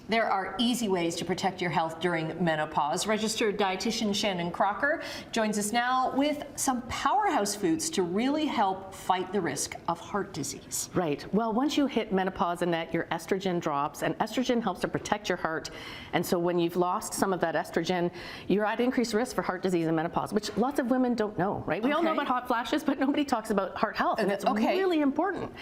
There are easy ways to protect your health during menopause. Registered dietitian Shannon Crocker joins us now with some powerhouse foods to really help fight the risk of heart disease. Right. Well, once you hit menopause, Annette, your estrogen drops, and estrogen helps to protect your heart. And so when you've lost some of that estrogen, you're at increased risk for heart disease and menopause, which lots of women don't know, right? We all know about hot flashes, but nobody talks about heart health, and it's really important.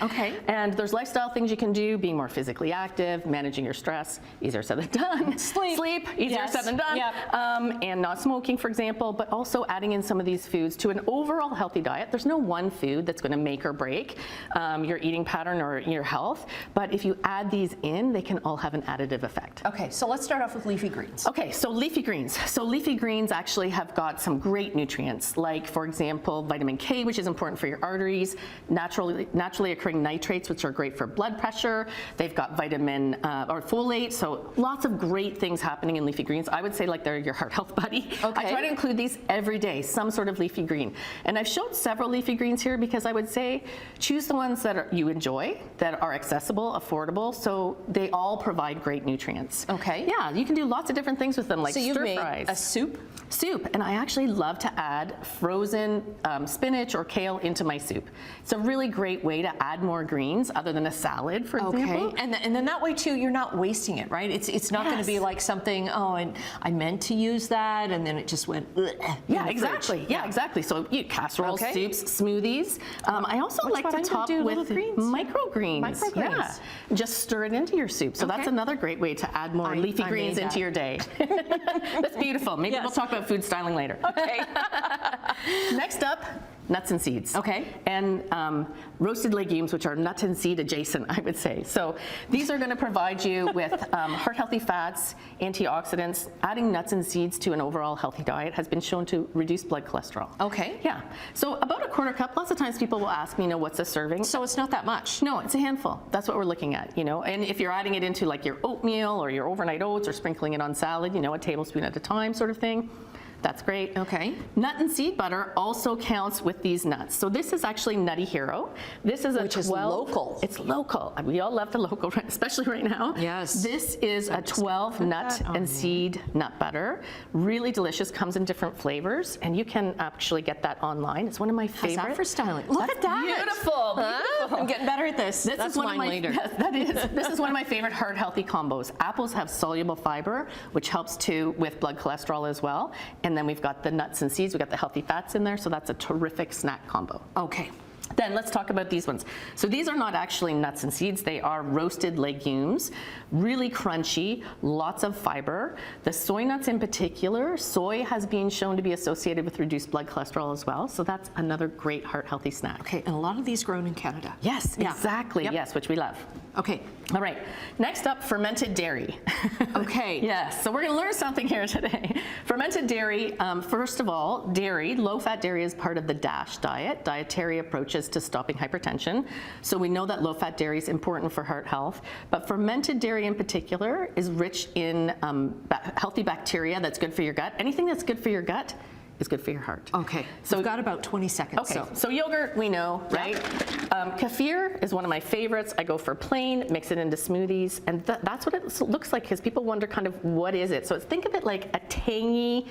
And there's lifestyle things you can do, being more physically active, managing your stress. Easier said than done. Sleep, easier said than done. And not smoking, for example, but also adding in some of these foods to an overall healthy diet. There's no one food that's going to make or break your eating pattern or your health, but if you add these in, they can all have an additive effect. Okay, so let's start off with leafy greens. Okay, so leafy greens. So leafy greens actually have got some great nutrients, like, for example, vitamin K, which is important for your arteries, naturally occurring nitrates, which are great for blood pressure. They've got vitamin or folate, so lots of great things happening in leafy greens. I would say like they're your heart health buddy. I try to include these every day, some sort of leafy green. And I've showed several leafy greens here because I would say choose the ones that you enjoy, that are accessible, affordable, so they all provide great nutrients. Yeah, you can do lots of different things with them, like stir fries. So you've made a soup? Soup, and I actually love to add frozen spinach or kale into my soup. It's a really great way to add more greens other than a salad, for example. And then that way too, you're not wasting it, right? It's not going to be like something, and I meant to use that, and then it just went. Yeah, exactly. Yeah, exactly. So you casseroles, soups, smoothies. I also like to top with microgreens. Yeah, just stir it into your soup. So that's another great way to add more leafy greens into your day. That's beautiful. Maybe we'll talk about food styling later. Next up, nuts and seeds. And roasted legumes, which are nut and seed adjacent, I would say. So these are going to provide you with heart healthy fats, antioxidants. Adding nuts and seeds to an overall healthy diet has been shown to reduce blood cholesterol. Yeah. So about a quarter cup. Lots of times people will ask me, what's a serving? So it's not that much. No, it's a handful. That's what we're looking at, And if you're adding it into like your oatmeal or your overnight oats or sprinkling it on salad, a tablespoon at a time sort of thing. That's great. Nut and seed butter also counts with these nuts. So this is actually Nutty Hero. This is which is local. It's local. We all love the local, especially right now. Yes. This is a 12 nut and seed nut butter. Really delicious. Comes in different flavors, and you can actually get that online. It's one of my favorites. How's that for styling? Look at that. Beautiful. Beautiful. I'm getting better at this. That's one mine later. Yes, that is. This is one of my favorite heart healthy combos. Apples have soluble fiber, which helps with blood cholesterol as well. And then we've got the nuts and seeds, we've got the healthy fats in there, so that's a terrific snack combo. Then let's talk about these ones. So these are not actually nuts and seeds, they are roasted legumes, really crunchy, lots of fiber. The soy nuts in particular, soy has been shown to be associated with reduced blood cholesterol as well, so that's another great heart healthy snack. And a lot of these grown in Canada. Yes, exactly, yes, which we love. All right, next up, fermented dairy. Yes, so we're gonna learn something here today. Fermented dairy, first of all, low-fat dairy is part of the DASH diet, dietary approaches to stopping hypertension. So we know that low-fat dairy is important for heart health, but fermented dairy in particular is rich in healthy bacteria that's good for your gut. Anything that's good for your gut is good for your heart. So we've got about 20 seconds. So yogurt, we know, right? Kefir is one of my favorites. I go for plain, mix it into smoothies, and that's what it looks like, because people wonder kind of what is it. So think of it like a tangy,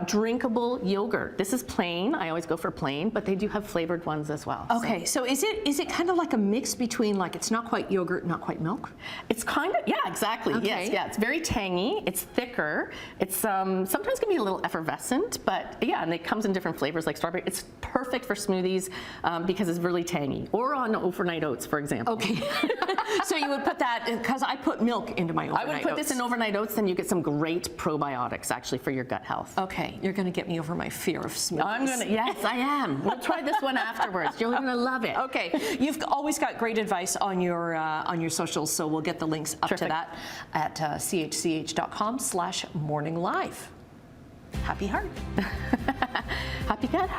drinkable yogurt. This is plain. I always go for plain, but they do have flavored ones as well. So is it kind of like a mix between, like, it's not quite yogurt, not quite milk? It's kind of, exactly. Yes, it's very tangy. It's thicker. It's sometimes can be a little effervescent, but and it comes in different flavors like strawberry. It's perfect for smoothies because it's really tangy, or on overnight oats, for example. So you would put that, because I put milk into my overnight oats. I would put this in overnight oats, then you get some great probiotics actually for your gut health. You're going to get me over my fear of smoothies. Yes, I am. We'll try this one afterwards. You're going to love it. You've always got great advice on your socials, so we'll get the links up to that at chch.com/morninglive. Happy heart. Happy gut.